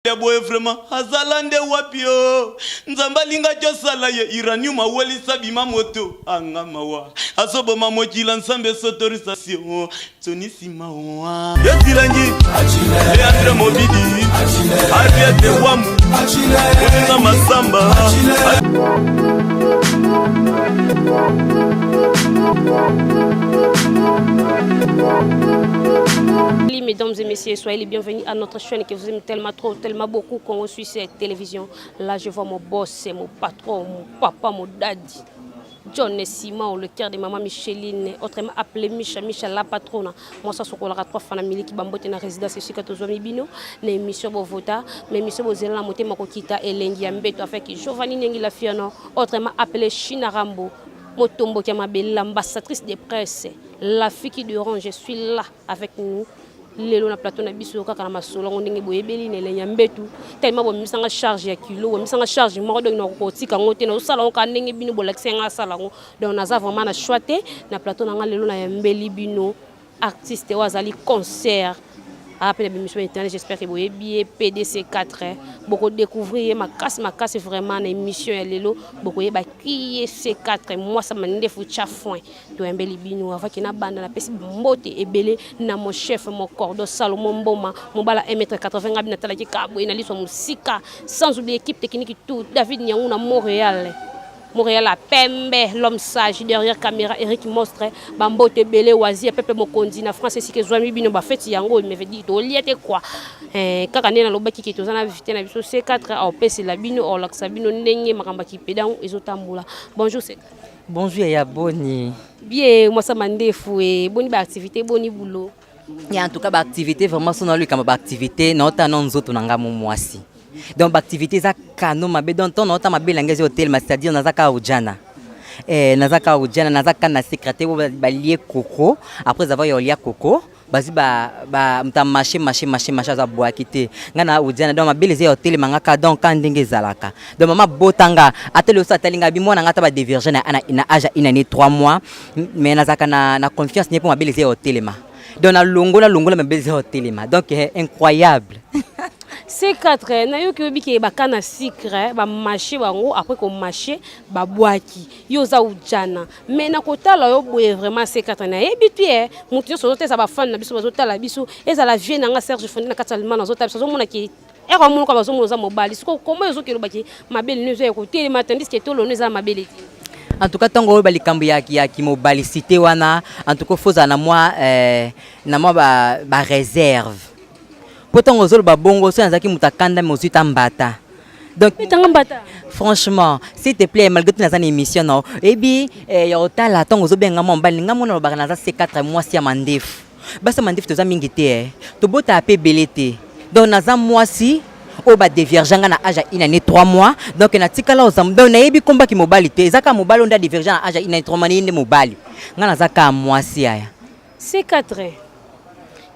boye vraiment azalande wapio nzamba linga josala ye iranium aweli sabima moto anga mawa asobo mamokila nsambe sotorisation tonisima wa yetilangi achile andre mobidi achile de wamu achile masamba Mesdames et messieurs, soyez les bienvenus à notre chaîne que vous aimez tellement trop, tellement beaucoup qu'on suit cette télévision. Là, je vois mon boss, c'est mon patron, mon papa, mon daddy. John Simon, le cœur de maman Micheline, autrement appelé Micha la patronne. Moi, ça, c'est qu'on a 3 familles qui bambotent dans la résidence ici, quand on a mis l'émission Bovota, l'émission Bozela, la montée Makokita et Lengiambeto avec Giovanni Nengi la Fiano, autrement appelé China Rambo. Motombo qui est l'ambassadrice des presse, la fille qui dérange, je suis là avec nous. Lelo na plateau na biso kaka na masolo ngondenge boyebeli ne le nyambetu tellement bo misanga charge ya kilo bo misanga charge moko donc na ko tika ngote na sala ngo kanenge bino bo laksenga sala ngo donc naza vraiment na choité na plateau na lelo na yambeli bino artiste wazali concert après l'émission internet. J'espère que vous avez bien PDC 4 beaucoup découvrir ma casse vraiment l'émission lelo beaucoup ba qui C4 moi ça m'a ndefu chafouin to embeli bino avant que na banda na pesi mbote ebele na mon chef mon cordo Salomon Mboma mon bala 1m80 ngabina talaki kabwe na liso musika sans oublier équipe technique tout David Nyangou na Montréal à Pembe, l'homme sage derrière caméra Eric Mostre, Bambote Belé Wazi, Pepe Mokondi na France ici que Zoami Bino ba fête yango me veut dire to liete quoi. Kaka nena lobaki ki tozana visiter na biso C4 au PC la bino au lac Sabino ndenge makamba ki pedan ezotambula. Bonjour C4. Bonjour ya boni. Bien moi ça mandefu et boni ba activité boni boulot. Ya en tout cas ba activité vraiment son lui comme ba activité na ota non nzoto nanga mwasi. Donc l'activité za kano mabe donc ton ota mabe langezi hôtel c'est-à-dire nazaka ujana nazaka ujana nazaka na secrétaire ba lié coco après avoir yo lié coco basi ba mta marché za boa kité ngana ujana donc mabe les hôtel mangaka donc kandenge zalaka donc mama botanga ateli osa talinga bi mwana ngata ba diverger na ina âge ina ni 3 mois mais nazaka na confiance ni pour mabe les hôtel ma donc na longola mabe les hôtel ma donc incroyable. C4 na yo ki obiki ba kana secret ba marché bango après ko marché ba boaki yo za ujana mais na kotala yo boye vraiment C4 na ebitue mutu so te sa ba fan na biso bazotala biso eza la vie na nga Serge Fondi na katalima na zotala biso mona ki ero mona ko bazo moza mobali siko comment yo ki lobaki mabeli nezo ya ko tele matandis ke tolo neza mabeli. En tout cas tango ba likambo ya ki mobali cité wana en tout cas foza na moi ba réserve. Pourtant aux autres babongo so nazaki mutakanda mozuta mbata. Donc franchement s'il te plaît malgré tout dans émission non et bi ya otala tango zo benga mbali nga mona ba na za 4 mois si mandefu. Basa mandefu to za mingi te to bota apé belete. Donc naza mois si o ba diverganga na âge ina ni 3 mois donc na tikala ozam donc na yebi komba ki mobali te ezaka mobali onda divergent na âge ina 3 mois ni mobali. Nga naza ka mois si aya. C4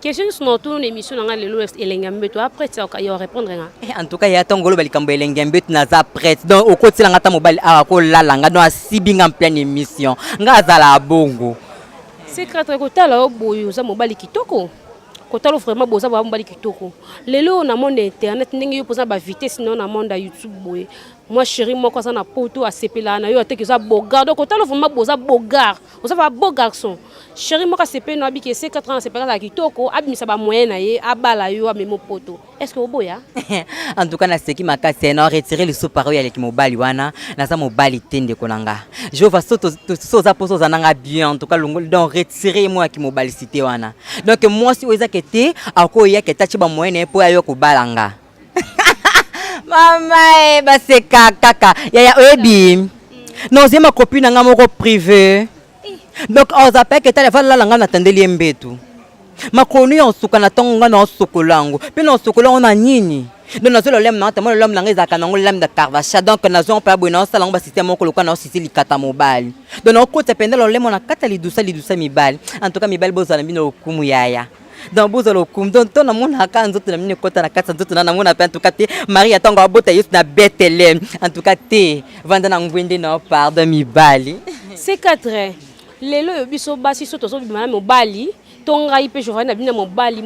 question sur notre émission dans l'Ouest et l'Engambeto après ça il va répondre en tout cas il y a tongolo balikambo l'Engambeto na za prête donc au côté la ngata mobile a ko lala nga no asibinga en pleine émission nga zala bongo C4 kotala oboyo za mobile kitoko kotala vraiment boza ba mobile kitoko lelo na monde internet ndenge yo poza ba vitesse non na monde YouTube boye moi chérie moi quoi ça na poto a sepela na yo ateke za bogar donc kotala vraiment boza bogar boza ba beau garçon chérie moi ka sepela na biki C4 ans sepela za kitoko abimisa ba moyen na ye abala yo a memo poto est-ce que oboya en tout cas na seki makasi na retirer le sous-parole avec mobile wana na za mobile tende konanga je vois so za poso za nanga bien en tout cas donc retirer moi avec mobile cité wana donc moi si oza kete akoya ketachi ba moyen pour ayo ko balanga. Mama ba se kaka ya oyebi non c'est ma copine nga moko privé donc on appelle que tala la langa na tendeli mbetu makonu ya suka na tonga na sokolango pe na sokolango na nini donc na zolo lem na tamo lem langa ezaka na ngolem de carvacha donc na zon pa bona sala ngba système moko lokwa na sisi likata mobile donc na ko tependa lo lem na kata lidusa mibali en tout cas mibali bozala bino okumu yaya. Dans bozalo kum donc ton amona ka nzoto na mine kota na kata nzoto na mona pe en tout cas te Maria tonga abota yus na Bethlehem en tout cas te vanda na ngwende na pardon mibali. C4 lelo biso basi soto so bimana mobali tonga ipe jovani na bina mobali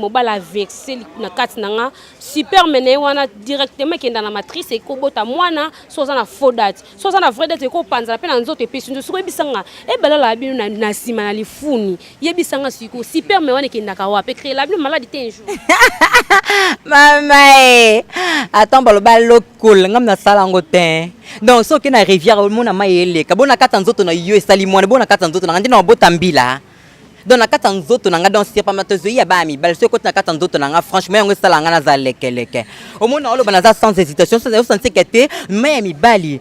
vexé na kati nanga super mene wana directement kenda na matrice e ko bota mwana soza na faux date soza na vraie date ko panza pe na nzoto epesu ndo siko ebisanga e balala bino na sima na lifuni yebisanga siko super mene wana kenda ka wape créer la bino maladie te un jour mama attends baloba lokol ngam na sala ngo te donc soki na rivière mona mayele ka bona kata nzoto na yo esali mwana bona kata nzoto na ndina bota mbila donc na kata nzoto nanga donc c'est pas matozo ya bami bal so kota na kata nzoto nanga franchement yango sala ngana za lekeleke omona olo bana za sans hésitation sans sentir que te mais mi bali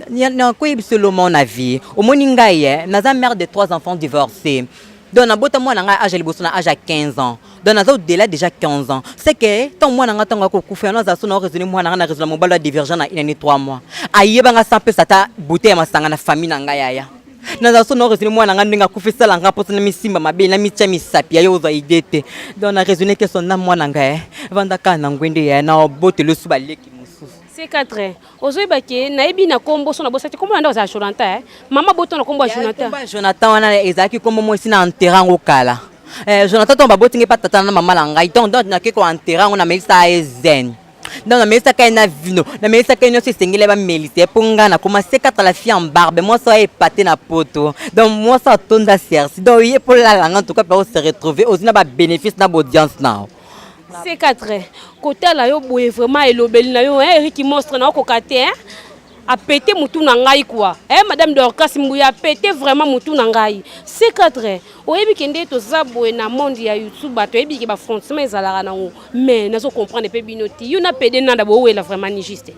na ko ibisolo mon avis omoni ngai na za mère de 3 enfants divorcés donc na bota mwana nga âge liboso na âge à 15 ans donc na za au-delà déjà 15 ans c'est que tant mwana nga tanga ko kufa na za so na raisonner mwana nga na raisonner mon balo divergent na 3 mois ayeba nga sans peu sata bouteille masanga na famille na nga yaya naza so no raisonner mwana nga ndinga kufisala nga posa na misimba mabe na micha misapi ayo za idete donc na raisonner que son na mwana nga vanda kana ngwende ya na botelo suba leki mususu C4 ozoyeba ke nayebi na kombo so na bosati kombo nda za Jonathan mama boto na kombo Jonathan Jonathan wana ezaki kombo mo sina enterrango kala Jonathan tomba botinge patata na mama la ngai donc na ke ko enterrango na melisa ezen donc na melisa ka na vino na melisa ka nyose sengele ba melisa ponga na koma C4 la fille en barbe moi ça épaté na poto donc moi ça tonda sersi donc il pour la langue en tout cas pour se retrouver aussi na ba bénéfice na audience na C4 côté la yo boye vraiment elobeli na yo Eric monstre na ko kate a pété mutu na ngai quoi madame Dorcas Mbuya a pété vraiment mutu na ngai C4 oyebi kende to zaboye na monde ya YouTube bato yebi ke ba fondement ezalaka nango mais nazo comprendre pe binoti yo na pédé nanda bo wela vraiment ni juste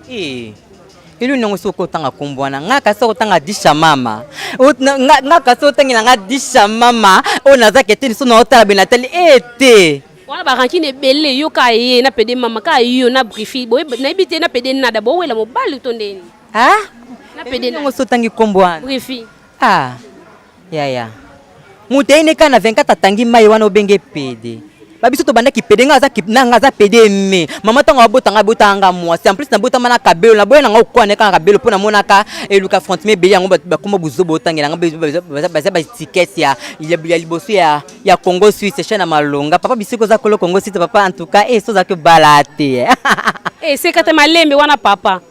ilu nongo soko tanga kombwana ngaka soko tanga disha mama ngaka soko tanga nga disha mama ona za ketini so na otala benatali ete wana barankine belé yo ka ye na pédé mama ka yo na briefi boye na ebité na pédé nada bo wela mobali tondeni na pédé nongo so tangi kombwana briefi ya mutene kana 24 tangi mai wana obenge pédé babiso to banda ki pédé nga za pédé me mama tango abotanga botanga moi c'est en plus na botama na kabelo na boye na nga ko ne ka kabelo pona monaka eluka frontime be yango bakoma buzobo tangela nga ba ticket ya liboso ya Congo Suisse chana malonga papa bisiko za kolo Congo Suisse papa en tout cas so za ke balate c'est kata malembe wana papa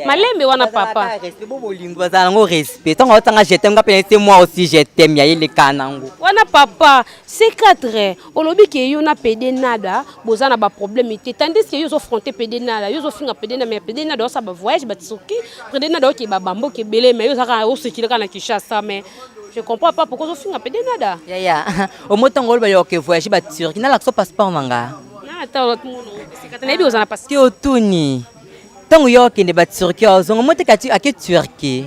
malembe wana papa respect bo bolingo bazala ngo respect tonga otanga je t'aime ngapelete moi aussi je t'aime ya ile kanango wana papa C4 olobi ke yo na pédé nada bozana ba problème té tandis que yo zo fronter pédé nada yo zo finga pédé na mais pédé nada ça ba voyage ba tsoki pédé nada ki ba bambo ke belé mais yo zaka o sekile kana Kinshasa mais je comprends pas pourquoi zo finga pédé nada ya au motongo ba yo ke voyage ba Turquie na la so passeport manga na ta lot muno C4 na bi ozana passeport ti otuni tango yo kende ba Turquie ozongo motekati ake Turquie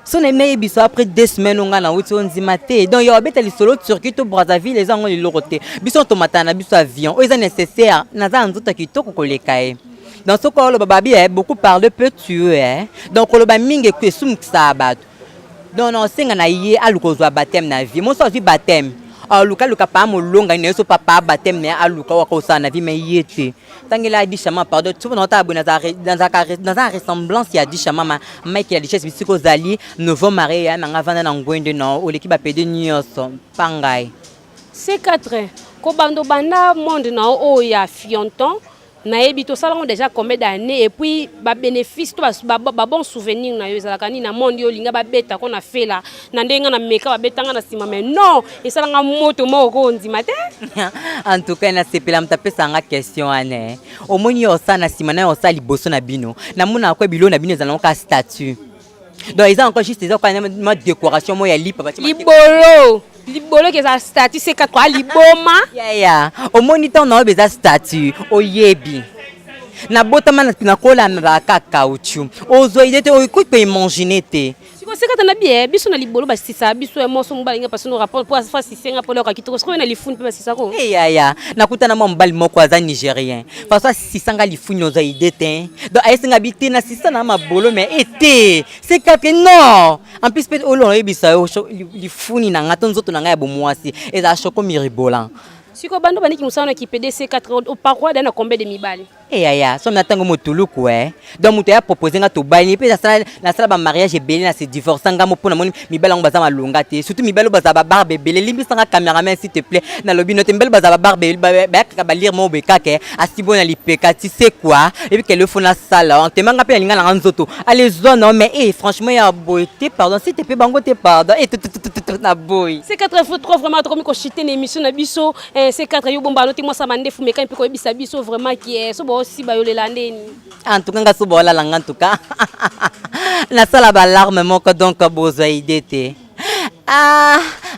son aimé biso après 2 semaines on na wuti onzima te donc yo beta li solo Turquie to Brazzaville les ango li lorote biso to matana biso avion o eza nécessaire na za nzuta kitoko koleka e dans ce cas le babi beaucoup parle peu tuer donc le ba mingi ke sum sabat donc non senga na ye alukozwa baptême na vie mo so vi baptême luka pa molonga ne so papa baptême ne aluka wa ko sa na vie mais yete tangela di chama pardon tu vas nota abona dans sa ressemblance ya di chama Mike ya di chesse bisiko zali nouveau marié ya nga vanda na ngwende no oleki ba pede nyoso pangai C4 ko bando banda monde na o ya fionton na yebi to salon déjà combien d'années et puis ba bénéfice to ba bon souvenir na yo ezalaka ni na monde yo linga ba beta ko na fela na ndenga na meka ba betanga na sima mais non et salanga moto moko ndima te en tout cas na sepela mtapesa nga question ane omoni yo sa na sima na yo sa liboso na bino na muna ko bilo na bino ezalanga ka statut donc ils ont encore juste ils ont quand même ma décoration moi ya lipa libolo ke za statut c'est quoi liboma ya omoni ton na obeza statut oyebi na botama na kola na ka caoutchouc ozo idete o ko pe imaginer te siko C4 na bien biso na libolo ba sisa biso e moso mbali nga parce no rapport pour fa sisenga pour le ka kitoko siko na lifuni pe ba sisa ko ya nakutana mo mbali moko aza nigérien parce que sisanga lifuni ozo idete donc ayesinga biti na sisa na mabolo mais été c'est que non en plus peut olo ebisa lifuni na ngato nzoto na nga ya bomwasi eza choko miribolant siko bando baniki musana ki PDC 4 au paroi dana combien de mibali yaya so natango motuluku donc mutu ya proposer nga to bali pe na sala ba mariage ebele na se divorce nga mo pona moni mibala ngo baza malunga te surtout mibala baza ba barbe ebele limbisa nga cameraman s'il te plaît na lobi note mibala baza ba barbe ba ka ba lire mo bekake asibo na lipeka tu sais quoi et puis que le fond na sala on te manga pe linga na nzoto allez zone mais franchement ya beauté pardon s'il te plaît bango te pardon et tout na boy c'est 4 fois 3 vraiment comme ko chiter une émission na biso c'est 4 yo bomba noté moi ça mande fumé quand pe ko bisa biso vraiment qui est so bo aussi ba yo le landeni en tout cas nga so bo la langa en tout cas na sala ba larme moko donc bozo idée te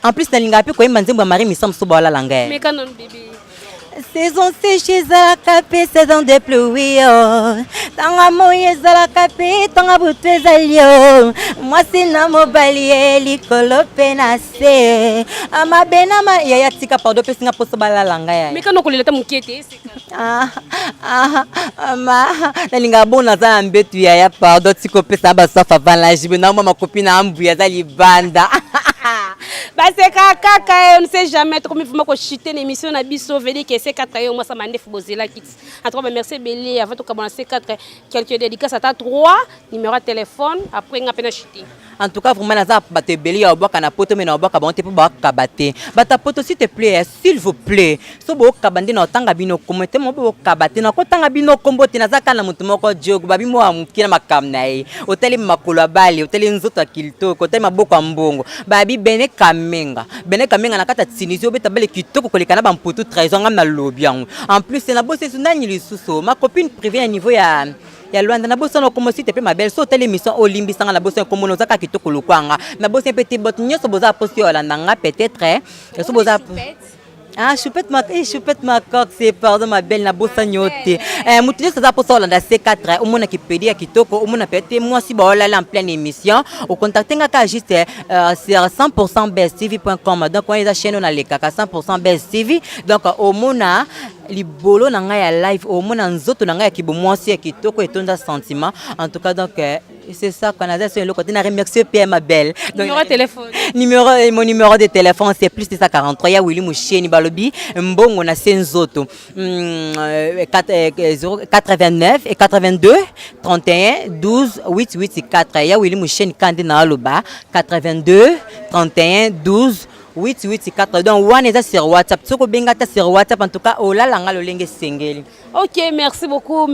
en plus na linga pe ko manzemba mari mi sam so bo la langa mais canon bébé saison séchée à la capée, saison de pluie. Tanga moye à la capée, tanga bouté zalio. Moi c'est na mobalier, likolo penase. Ama benama yaya tika pardon pe singa poso bala langa ya. Mais quand on koleta mukete ama na linga bona za mbetu yaya pardon tiko pesa ba safa van la jibe na mama copine ambuya za libanda. Bah c'est kaka on ne sait jamais trop mais faut que chiter l'émission na biso veut dire que c'est 4 moi ça m'a ndef bozela kits en tout cas merci Belé avant tout comme c'est 4 quelques dédicaces à ta 3 numéro de téléphone après nga pena chiter en tout cas vraiment naza baté Belé ya boka na poto mais na boka bonté pour boka baté bata poto s'il te plaît s'il vous plaît so boka bandi na tanga bino commenter mo boka baté na ko tanga bino kombote naza kana mutu moko jogo babi mo amukina makamna e hôtel makolo bali hôtel nzoto akilito hôtel maboko mbongo babi bene kamenga na kata Tunisie obeta bele kitoko koleka na bamputu trésor ngam na lobiango en plus c'est na bosse sunani lisuso ma copine privée à niveau ya Luanda na bosse no comme si te pe ma belle so tele émission olimbisa na bosse comme no zaka kitoko lokwanga na bosse petit bot nyoso boza posti Olanda nga peut-être so boza choupette ma coque, c'est pardon ma belle na bossa nyote. Moutouné ça pour ça Olanda C4 au mona qui pédia kitoko au mona pété moi si ba en pleine émission au contacter nga juste sur 100% besttv.com donc on est chaîne on a les kaka 100% besttv donc au mona libolo na nga ya live au mona nzoto na nga ya kibo moi si kitoko et tonda sentiment en tout cas donc c'est ça qu'on a dit sur le côté na remercier Pierre ma belle numéro de téléphone mon numéro de téléphone c'est plus 243 ya Willy Moucheni balobi mbongo na senzoto 89 et 82 31 12 884 ya Willy Moucheni kandi na aloba 82 31 12 884 donc one est sur WhatsApp soko bengata sur WhatsApp en tout cas olalanga lolenge sengeli. OK, merci beaucoup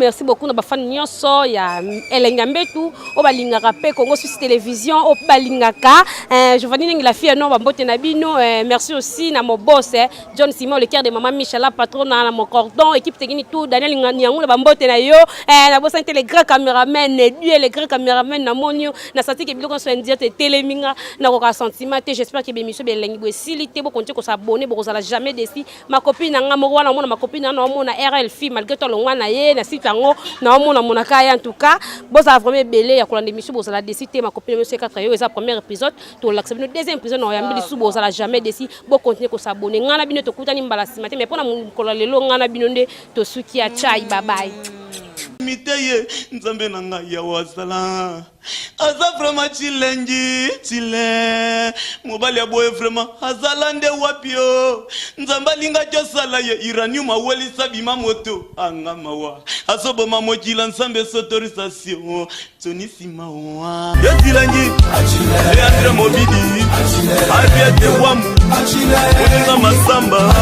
na bafan nyonso ya elenga mbetu o balingaka pe Congo Suisse Télévision o balingaka je vais dire la fille non bambote na bino merci aussi na mon boss John Simon le cœur de maman Michela patron na mon cordon équipe technique tout Daniel Nganyangu na bambote na yo na boss les grands caméramen lui les grands caméramen na monio na senti que biloko so indiate teleminga na ko sentiment j'espère que bémission belengi silité bo konti ko s'abonner bo za jamais déci ma copine nga mo wana mona ma copine na mona RL fille malgré to longwa na ye na site ngo na mona mona kaya en tout cas bo za vraiment belé ya kolanda émission bo za la décité ma copine monsieur 4 yo eza premier épisode to l'accepter no deuxième épisode no yambili su bo za jamais déci bo continuer ko s'abonner nga na bino to kutani mbala simate mais pona mukolo lelo nga na bino nde to suki ya chai bye bye miteye nzambe na ngai ya wasala aza vraiment chile mobali ya boye vraiment azala nde wapio nzambe linga josala ye iranium awelisa bima moto anga mawa asobo mamokila nsambe sotorisation tonisima wa yetilangi Leandre Mobidi abiete wamu oninga masamba